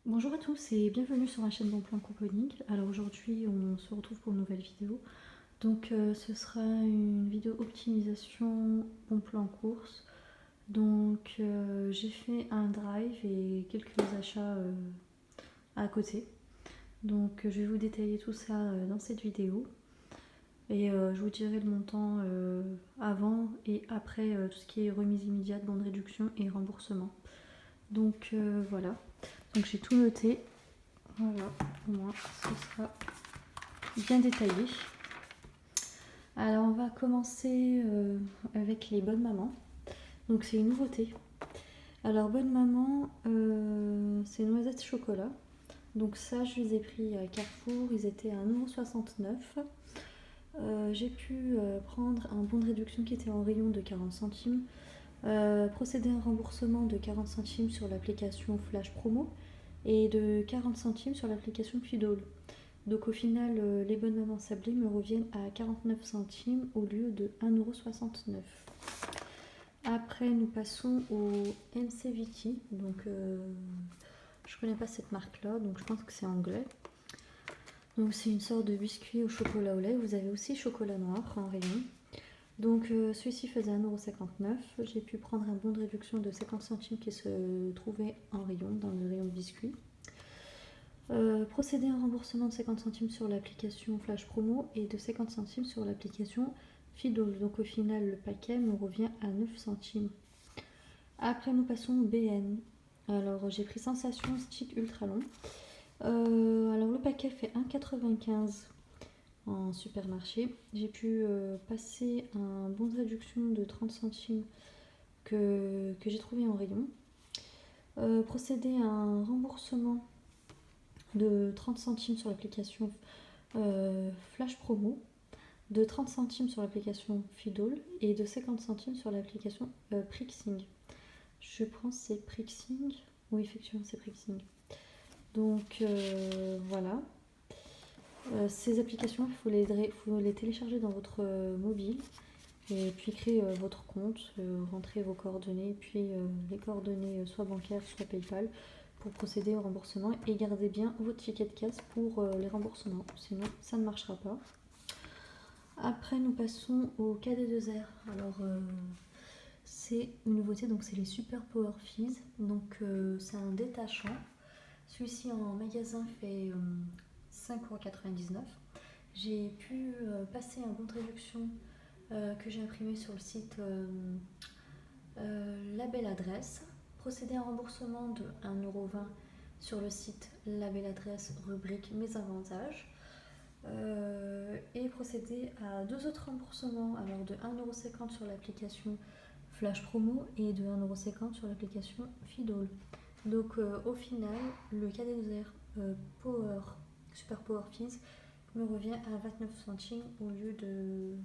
Bonjour à tous et bienvenue sur la chaîne Bon Plan Couponing. Alors aujourd'hui on se retrouve pour une nouvelle vidéo. Donc ce sera une vidéo optimisation Bon Plan course. Donc j'ai fait un drive et quelques achats à côté. Donc je vais vous détailler tout ça dans cette vidéo. Et je vous dirai le montant avant et après tout ce qui est remise immédiate, bon de réduction et remboursement. Donc voilà. Donc j'ai tout noté. Voilà, au moins ce sera bien détaillé. Alors on va commencer avec les bonnes mamans. Donc c'est une nouveauté. Alors bonne maman, c'est noisettes chocolat. Donc ça je les ai pris à Carrefour, ils étaient à 1,69 €. J'ai pu prendre un bon de réduction qui était en rayon de 40 centimes. Procéder à un remboursement de 40 centimes sur l'application Flash Promo et de 40 centimes sur l'application Fidol. Donc au final, les bonnes mamans sablées me reviennent à 49 centimes au lieu de 1,69 €. Après, nous passons au MC Vicky. Donc je connais pas cette marque-là, donc je pense que c'est anglais. Donc c'est une sorte de biscuit au chocolat au lait. Vous avez aussi chocolat noir en rayon. Donc celui-ci faisait 1,59 €. J'ai pu prendre un bon de réduction de 50 centimes qui se trouvait en rayon, dans le rayon de biscuits. Procéder à un remboursement de 50 centimes sur l'application Flash Promo et de 50 centimes sur l'application Fidol. Donc au final, le paquet me revient à 9 centimes. Après, nous passons au BN. Alors j'ai pris Sensation Stick Ultra Long. Alors le paquet fait 1,95 € en supermarché. J'ai pu passer un bon de réduction de 30 centimes que j'ai trouvé en rayon. Procéder à un remboursement de 30 centimes sur l'application Flash Promo, de 30 centimes sur l'application Fidol et de 50 centimes sur l'application Prixing. Je pense que c'est Prixing. Oui, effectivement, c'est Prixing. Donc voilà. Ces applications, il faut les télécharger dans votre mobile et puis créer votre compte, rentrer vos coordonnées, puis les coordonnées soit bancaires, soit PayPal pour procéder au remboursement et gardez bien votre ticket de caisse pour les remboursements, sinon ça ne marchera pas. Après nous passons au KD2R. Alors c'est une nouveauté, donc c'est les Super Power Fizz. Donc c'est un détachant. Celui-ci en magasin fait 5,99 €. J'ai pu passer un bon de réduction que j'ai imprimé sur le site La Belle Adresse. Procéder à un remboursement de 1,20 € sur le site La Belle Adresse, rubrique Mes avantages. Et procéder à deux autres remboursements, alors de 1,50 € sur l'application Flash Promo et de 1,50 € sur l'application Fidol. Donc au final, le KD2R Power, Super Power Fizz me revient à 29 centimes au lieu de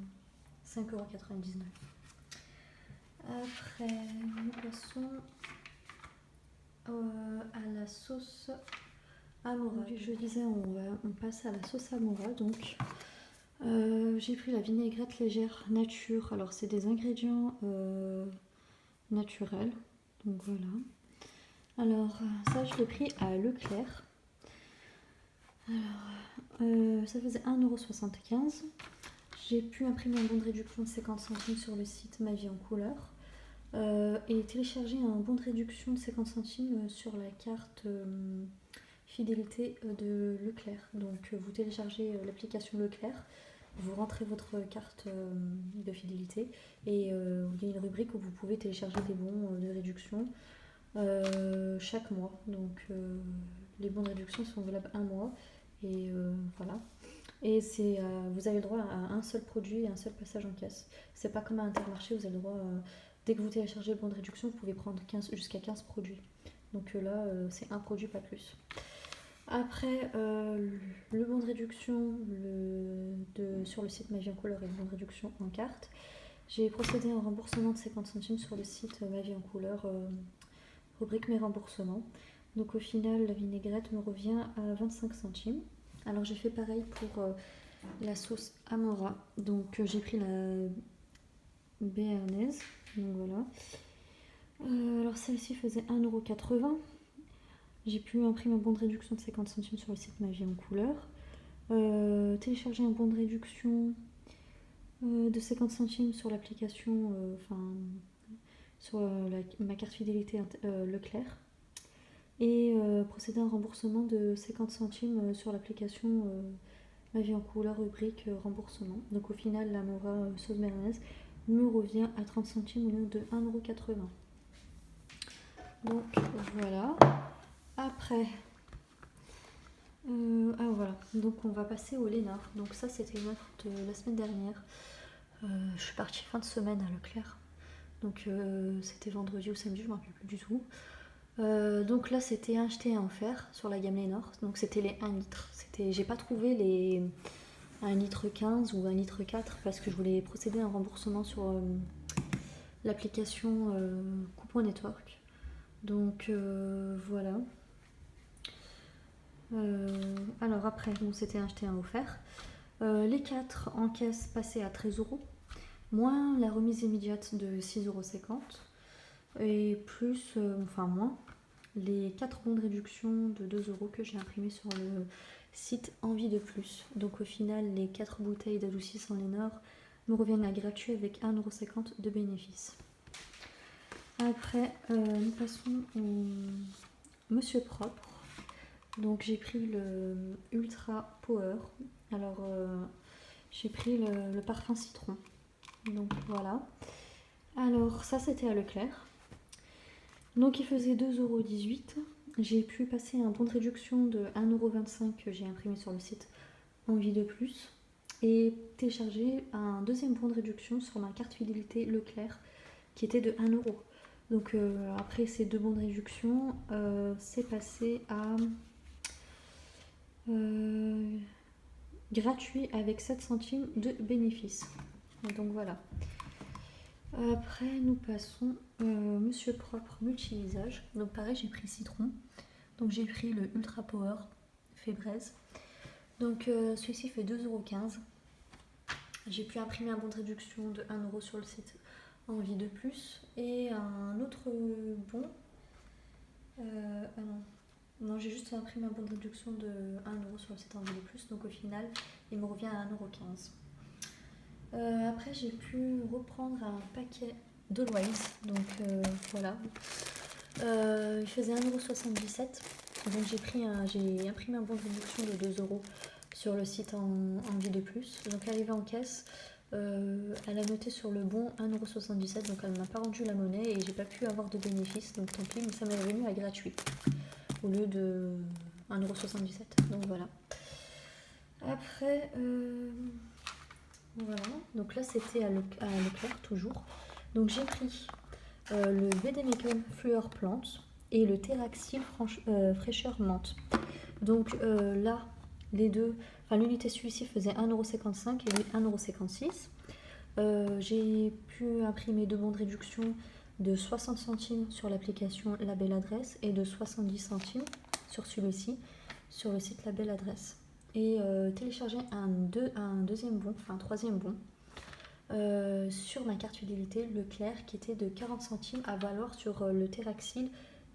5,99 €. Après, nous passons à la sauce Amora. Donc, je disais, on passe à la sauce Amora. Donc, j'ai pris la vinaigrette légère nature. Alors, c'est des ingrédients naturels. Donc, voilà. Alors, ça, je l'ai pris à Leclerc. Alors, ça faisait 1,75 €. J'ai pu imprimer un bon de réduction de 50 centimes sur le site Ma Vie en Couleur. Et télécharger un bon de réduction de 50 centimes sur la carte fidélité de Leclerc. Donc vous téléchargez l'application Leclerc, vous rentrez votre carte de fidélité et il y a une rubrique où vous pouvez télécharger des bons de réduction chaque mois. Donc les bons de réduction sont valables un mois et voilà. Et vous avez le droit à un seul produit et un seul passage en caisse. C'est pas comme à Intermarché, vous avez le droit, dès que vous téléchargez le bon de réduction, vous pouvez prendre jusqu'à 15 produits. Donc là, c'est un produit, pas plus. Après, le bon de réduction sur le site Ma Vie en Couleur et le bon de réduction en carte. J'ai procédé à un remboursement de 50 centimes sur le site Ma Vie en Couleur, rubrique Mes remboursements. Donc au final, la vinaigrette me revient à 25 centimes. Alors j'ai fait pareil pour la sauce Amora. Donc j'ai pris la béarnaise. Donc voilà. Alors celle-ci faisait 1,80 €. J'ai pu imprimer un bon de réduction de 50 centimes sur le site Ma Vie en Couleur. Télécharger un bon de réduction de 50 centimes sur l'application, sur ma carte fidélité Leclerc. Et procéder à un remboursement de 50 centimes sur l'application Ma Vie en Couleur rubrique remboursement. Donc au final, la Mora sauce mayonnaise me revient à 30 centimes au lieu de 1,80 €. Donc voilà. Après, voilà. Donc on va passer au Lénard. Donc ça, c'était une offre de la semaine dernière. Je suis partie fin de semaine à Leclerc. Donc c'était vendredi ou samedi, je ne me rappelle plus du tout. Donc là, c'était un acheté et un offert sur la gamme Lénard. Donc c'était les 1 litre. J'ai pas trouvé les 1 litre 15 ou 1 litre 4 parce que je voulais procéder à un remboursement sur l'application Coupon Network. Donc voilà. Alors après, bon, c'était un acheté un offert. Les 4 en caisse passaient à 13 €, moins la remise immédiate de 6,50 € et plus, moins, les 4 bons de réduction de 2 € que j'ai imprimés sur le site Envie de Plus. Donc au final, les 4 bouteilles d'adoucissant Lénard me reviennent à gratuit avec 1,50 € de bénéfice. Après, nous passons au Monsieur Propre. Donc j'ai pris le Ultra Power. Alors j'ai pris le parfum citron. Donc voilà. Alors ça, c'était à Leclerc. Donc il faisait 2,18 €. J'ai pu passer un bon de réduction de 1,25 € que j'ai imprimé sur le site Envie de Plus et télécharger un deuxième bon de réduction sur ma carte fidélité Leclerc qui était de 1 €. Donc après ces 2 bons de réduction, c'est passé à gratuit avec 7 centimes de bénéfice. Donc voilà. Après, nous passons Monsieur Propre multi-visage. Donc pareil, j'ai pris citron. Donc j'ai pris le Ultra Power Fébraise. Donc celui-ci fait 2,15 €. J'ai pu imprimer un bon de réduction de 1 € sur le site Envie de Plus. Et un autre bon. Non, j'ai juste imprimé un bon de réduction de 1 € sur le site Envie de Plus. Donc au final, il me revient à 1,15 €. Après, j'ai pu reprendre un paquet d'Always. Donc voilà. Il faisait 1,77 €. Donc j'ai imprimé un bon de réduction de 2 € sur le site Envie de Plus. Donc arrivé en caisse, elle a noté sur le bon 1,77 €. Donc elle ne m'a pas rendu la monnaie et j'ai pas pu avoir de bénéfice. Donc tant pis, mais ça m'est revenu à gratuit au lieu de 1,77 €. Donc voilà. Après, voilà. Donc là, c'était à Leclerc toujours. Donc j'ai pris le VD-Makeup Fleur Plante et le Teraxil Fraîcheur Menthe. Donc là, les deux, l'unité celui-ci faisait 1,55 € et lui 1,56 €. J'ai pu imprimer 2 bons de réduction de 60 centimes sur l'application La Belle Adresse et de 70 centimes sur celui-ci, sur le site La Belle Adresse. Et télécharger un troisième bon sur ma carte fidélité Leclerc qui était de 40 centimes à valoir sur le Teraxil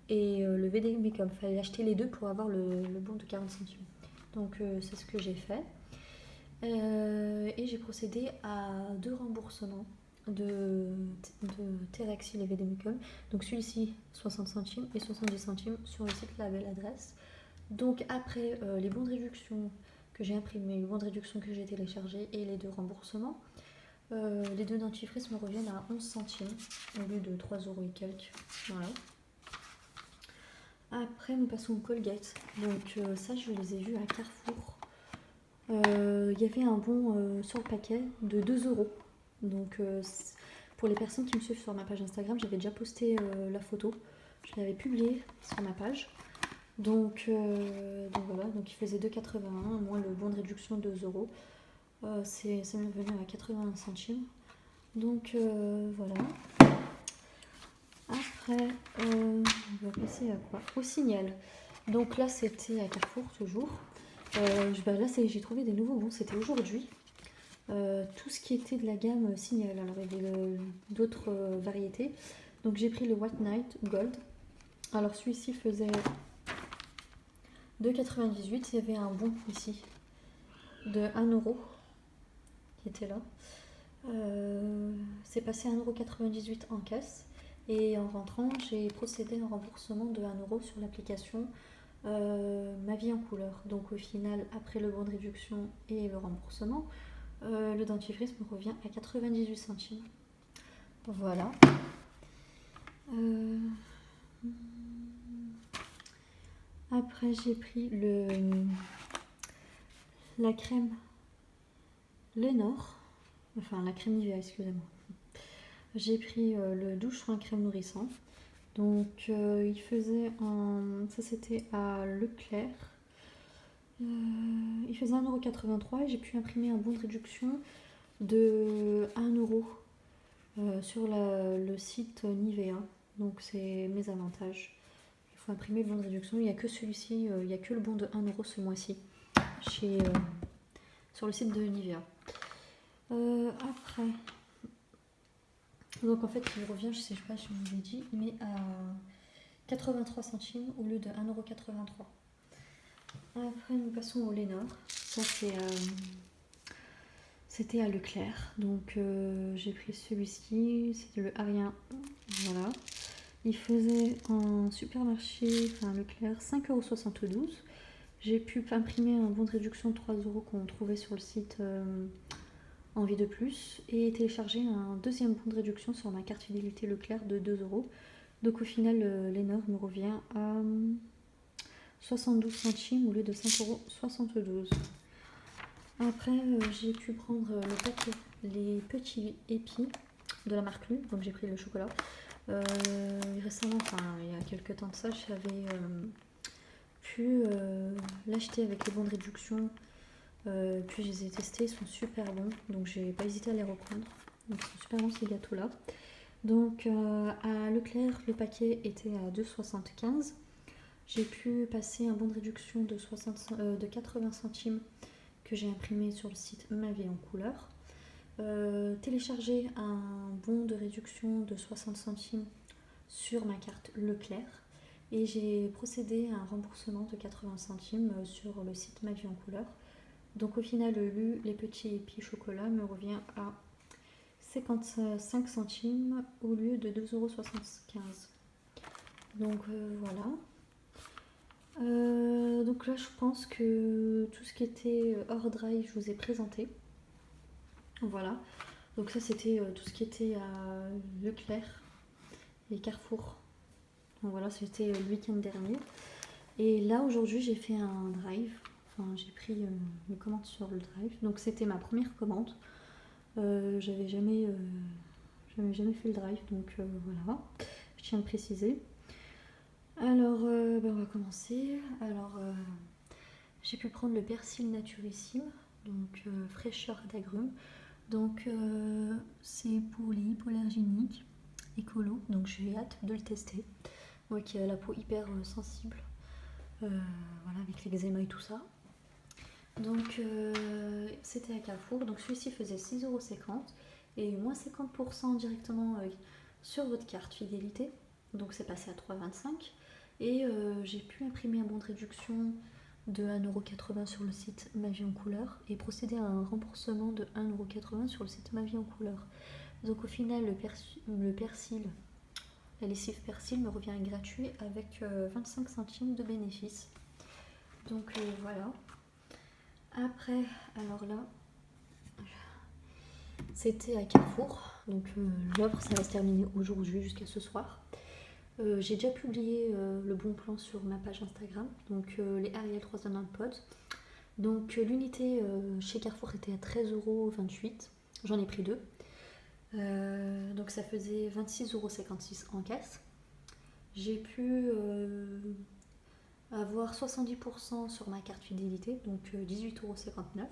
et le VD Makeup. Il fallait acheter les deux pour avoir le bon de 40 centimes. Donc c'est ce que j'ai fait. Et j'ai procédé à 2 remboursements de Teraxil et VD Makeup. Donc celui-ci 60 centimes et 70 centimes sur le site La Belle Adresse. Donc après les bons de réduction que j'ai imprimés, les bons de réduction que j'ai téléchargés et les 2 remboursements, les 2 dentifrices me reviennent à 11 centimes au lieu de 3 € et quelques. Voilà. Après, nous passons au Colgate. Donc ça, je les ai vus à Carrefour. Il y avait un bon sur le paquet de 2 €. Donc pour les personnes qui me suivent sur ma page Instagram, j'avais déjà posté la photo. Je l'avais publiée sur ma page. Donc voilà, donc il faisait 2,81 €, moins le bon de réduction de 2 €. Ça m'est venu à 81 centimes. Donc voilà. Après, on va passer à quoi? Au Signal. Donc là, c'était à Carrefour toujours. Là, j'ai trouvé des nouveaux bons, c'était aujourd'hui. Tout ce qui était de la gamme Signal. Alors il y avait d'autres variétés. Donc j'ai pris le White Night Gold. Alors celui-ci faisait 2,98 €. Il y avait un bon ici de 1 € qui était là. C'est passé à 1,98 € en caisse. Et en rentrant, j'ai procédé à un remboursement de 1 € sur l'application Ma Vie en Couleur. Donc au final, après le bon de réduction et le remboursement, le dentifrice me revient à 98 centimes. Voilà. Après, j'ai pris la crème Lénore, enfin la crème Nivea, excusez-moi. J'ai pris le douche soin crème nourrissant. Donc il faisait ça c'était à Leclerc. Il faisait 1,83 € et j'ai pu imprimer un bon de réduction de 1 € sur le site Nivea. Donc c'est mes avantages. Il faut imprimer le bon de réduction. Il n'y a que celui-ci, il n'y a que le bon de 1 € ce mois-ci sur le site de Nivea. Après, donc en fait il revient, je sais pas si je vous l'ai dit, mais à 83 centimes au lieu de 1,83 €. Après nous passons au Lénore. Ça c'était à Leclerc. Donc j'ai pris celui-ci, c'était le Arien. Voilà. Il faisait en supermarché, enfin Leclerc, 5,72 €. J'ai pu imprimer un bon de réduction de 3 € qu'on trouvait sur le site Envie de plus et télécharger un deuxième bon de réduction sur ma carte fidélité Leclerc de 2 €. Donc au final, Lénore me revient à 72 centimes au lieu de 5,72 €. Après, j'ai pu prendre les petits épis de la marque Lu. Donc j'ai pris le chocolat. Récemment, enfin il y a quelques temps de ça, j'avais pu l'acheter avec les bons de réduction. Puis je les ai testés, ils sont super bons, donc j'ai pas hésité à les reprendre. Donc ils sont super bons ces gâteaux là. Donc à Leclerc, le paquet était à 2,75 €. J'ai pu passer un bon de réduction de 80 centimes que j'ai imprimé sur le site Ma Vie en Couleur. Télécharger un bon de réduction de 60 centimes sur ma carte Leclerc. Et j'ai procédé à un remboursement de 80 centimes sur le site Ma Vie en Couleur. Donc au final, les petits épis chocolat me revient à 55 centimes au lieu de 2,75 €. Donc voilà. Donc là, je pense que tout ce qui était hors drive, je vous ai présenté. Voilà. Donc ça, c'était tout ce qui était à Leclerc et Carrefour. Donc voilà, c'était le week-end dernier. Et là, aujourd'hui, j'ai fait un drive. Enfin, j'ai pris une commande sur le drive. Donc c'était ma première commande. J'avais jamais fait le drive, donc voilà. Je tiens à le préciser. Alors, on va commencer. Alors, j'ai pu prendre le persil naturissime, donc fraîcheur d'agrumes. Donc, c'est pour les hypoallergéniques écolo, donc j'ai hâte de le tester. Moi qui ai la peau hyper sensible, voilà, avec l'eczéma et tout ça. Donc, c'était à Carrefour. Donc, celui-ci faisait 6,50 € et moins 50% directement sur votre carte fidélité. Donc, c'est passé à 3,25 €. Et j'ai pu imprimer un bon de réduction de 1,80 € sur le site Ma Vie en Couleur et procéder à un remboursement de 1,80 € sur le site Ma Vie en Couleur. Donc, au final, le persil, la lessive persil me revient gratuit avec 25 centimes de bénéfice. Donc, voilà. Après, alors là, c'était à Carrefour. Donc l'offre, ça va se terminer aujourd'hui jusqu'à ce soir. J'ai déjà publié le bon plan sur ma page Instagram. Donc les Ariel 3 en 1 pod. Donc l'unité chez Carrefour était à 13,28 €. J'en ai pris 2. Donc ça faisait 26,56 € en caisse. J'ai pu avoir 70% sur ma carte fidélité, donc 18,59 €.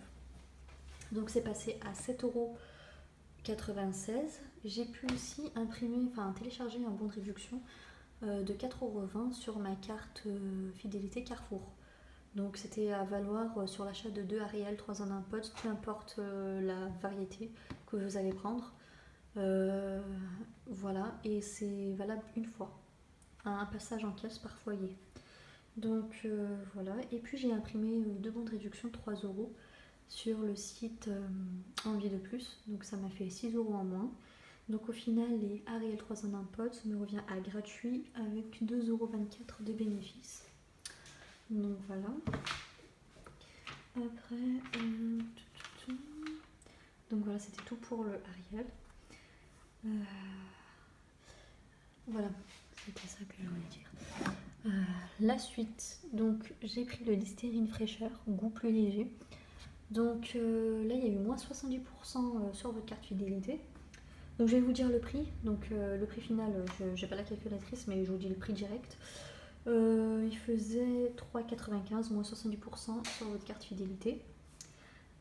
Donc c'est passé à 7,96 €. J'ai pu aussi télécharger un bon de réduction de 4,20 € sur ma carte fidélité Carrefour. Donc c'était à valoir sur l'achat de 2 Ariel 3 en 1 pod, peu importe la variété que vous allez prendre. Voilà, et c'est valable une fois, un passage en caisse par foyer. Donc voilà, et puis j'ai imprimé 2 bons de réduction de 3 € sur le site Envie de Plus, donc ça m'a fait 6 € en moins. Donc au final, les Ariel 3 en un pote, ça me revient à gratuit avec 2,24 € de bénéfices. Donc voilà. Après, donc voilà, c'était tout pour le Ariel. Voilà, c'était ça que je voulais dire. La suite, donc j'ai pris le Listerine fraîcheur, goût plus léger. Donc là, il y a eu moins 70% sur votre carte fidélité. Donc je vais vous dire le prix. Donc le prix final, je n'ai pas la calculatrice, mais je vous dis le prix direct. Il faisait 3,95 moins 70% sur votre carte fidélité.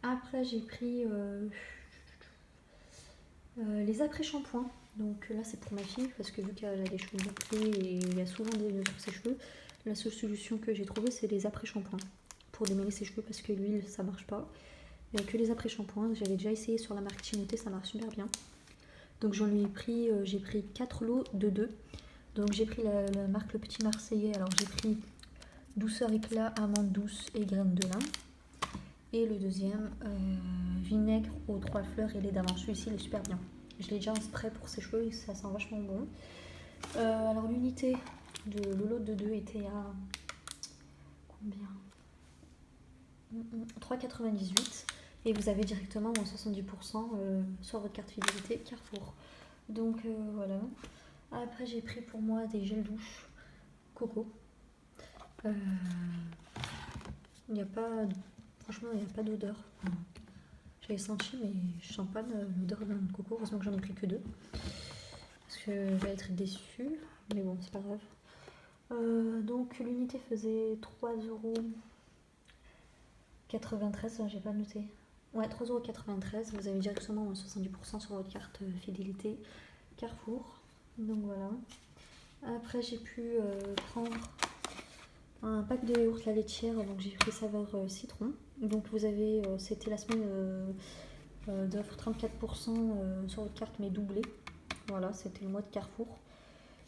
Après, j'ai pris les après-shampoings. Donc là, c'est pour ma fille, parce que vu qu'elle a des cheveux bouclés et il y a souvent des nœuds sur ses cheveux, la seule solution que j'ai trouvée, c'est les après-shampoings pour démêler ses cheveux, parce que l'huile, ça marche pas. Il n'y a que les après-shampoings. J'avais déjà essayé sur la marque Timothée, ça marche super bien. Donc j'en ai pris, j'ai pris 4 lots de 2. Donc j'ai pris la marque Le Petit Marseillais. Alors j'ai pris douceur éclat, amande douce et graines de lin. Et le deuxième, vinaigre aux 3 fleurs et lait d'amande. Celui-ci, il est super bien. Je l'ai déjà en spray pour ses cheveux et ça sent vachement bon. Alors l'unité de le lot de 2 était à combien 3,98 et vous avez directement moins 70% sur votre carte fidélité Carrefour. Donc voilà. Après j'ai pris pour moi des gels douche coco. Il n'y a pas, franchement il n'y a pas d'odeur. J'avais senti mais je sens pas l'odeur d'un coco. Heureusement que j'en ai pris que 2 parce que je vais être déçue. Mais bon c'est pas grave. Donc l'unité faisait 3,93 €, j'ai pas noté. Ouais, 3,93 €. Vous avez directement moins 70% sur votre carte fidélité Carrefour. Donc voilà. Après, j'ai pu prendre un pack de yaourt la laitière. Donc j'ai pris saveur citron. Donc vous avez, c'était la semaine d'offre 34% sur votre carte, mais doublé. Voilà, c'était le mois de Carrefour.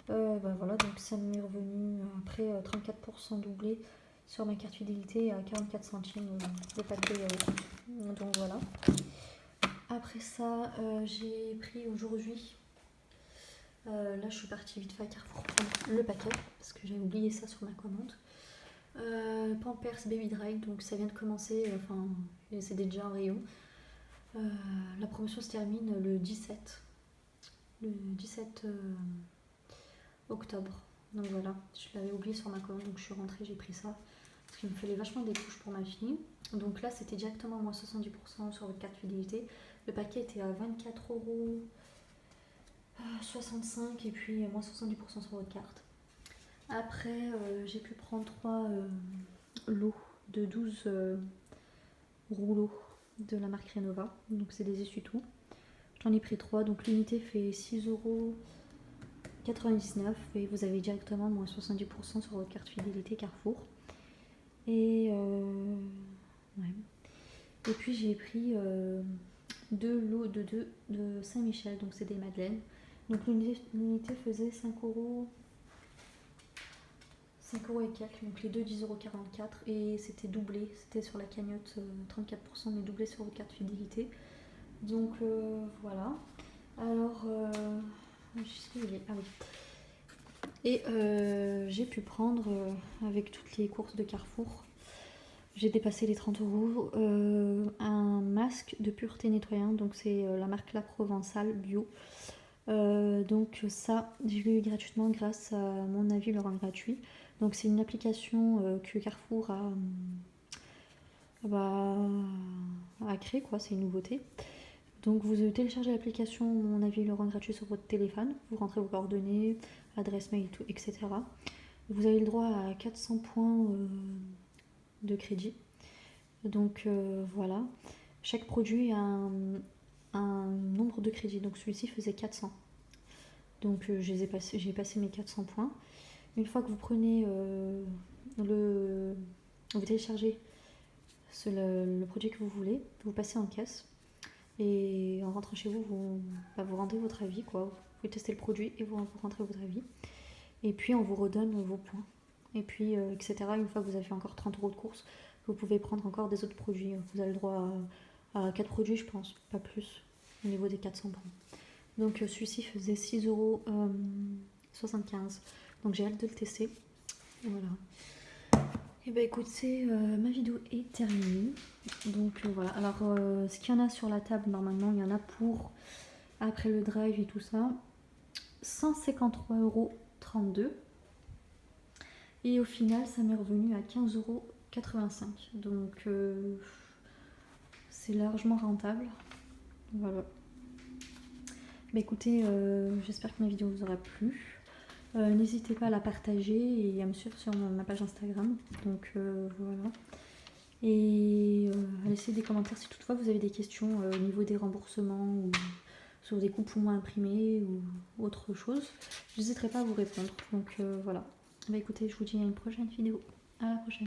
Voilà, donc ça m'est revenu après 34% doublé sur ma carte fidélité à 44 centimes le pack de yaourt. Donc voilà. Après ça, j'ai pris aujourd'hui, là je suis partie vite fait à Carrefour prendre le paquet parce que j'avais oublié ça sur ma commande. Pampers Baby Dry, donc ça vient de commencer, enfin c'est déjà en rayon. La promotion se termine le 17 octobre. Donc voilà, je l'avais oublié sur ma commande, donc je suis rentrée, j'ai pris ça. Parce qu'il me fallait vachement des couches pour ma fille. Donc là, c'était directement moins 70% sur votre carte fidélité. Le paquet était à 24,65 € et puis moins 70% sur votre carte. Après, j'ai pu prendre 3 lots de 12 rouleaux de la marque Renova. Donc c'est des essuie-tout. J'en ai pris 3, donc l'unité fait 6,99 € et vous avez directement moins 70% sur votre carte fidélité Carrefour. Et ouais. Et puis j'ai pris 2 lots de 2 de Saint-Michel, donc c'est des madeleines. Donc l'unité faisait 5 €, 5 € et quelques, donc les deux 10,44 € et c'était doublé, c'était sur la cagnotte 34% mais doublé sur vos cartes fidélité. Donc voilà. Alors, jusqu'où il est ? Ah oui. Et j'ai pu prendre avec toutes les courses de Carrefour, j'ai dépassé les 30 €, un masque de pureté nettoyante, donc c'est la marque La Provençale bio. Donc ça, je l'ai eu gratuitement grâce à mon avis le rend gratuit. Donc c'est une application que Carrefour a créée, quoi, c'est une nouveauté. Donc vous téléchargez l'application Mon avis le rend gratuit sur votre téléphone, vous rentrez vos coordonnées, adresse mail, tout, etc. Vous avez le droit à 400 points de crédit. Donc voilà, chaque produit a un nombre de crédits, donc celui-ci faisait 400. Donc j'ai passé mes 400 points. Une fois que vous prenez vous téléchargez le produit que vous voulez, vous passez en caisse et en rentrant chez vous, vous rendez votre avis, quoi. Vous testez le produit et vous rentrez votre avis. Et puis on vous redonne vos points. Et puis, etc. Une fois que vous avez fait encore 30 € de courses, vous pouvez prendre encore des autres produits. Vous avez le droit à 4 produits, je pense, pas plus, au niveau des 400 points. Donc celui-ci faisait 6,75 €. Donc j'ai hâte de le tester. Voilà. Et bah écoutez, ma vidéo est terminée. Donc voilà. Alors ce qu'il y en a sur la table, normalement, il y en a pour, après le drive et tout ça, 153,32 €. Et au final, ça m'est revenu à 15,85 €. Donc c'est largement rentable. Voilà. Bah écoutez, j'espère que ma vidéo vous aura plu. N'hésitez pas à la partager et à me suivre sur ma page Instagram. Donc voilà. Et à laisser des commentaires si toutefois vous avez des questions au niveau des remboursements ou sur des coupons imprimés ou autre chose. Je n'hésiterai pas à vous répondre. Donc voilà. Bah écoutez, je vous dis à une prochaine vidéo. À la prochaine.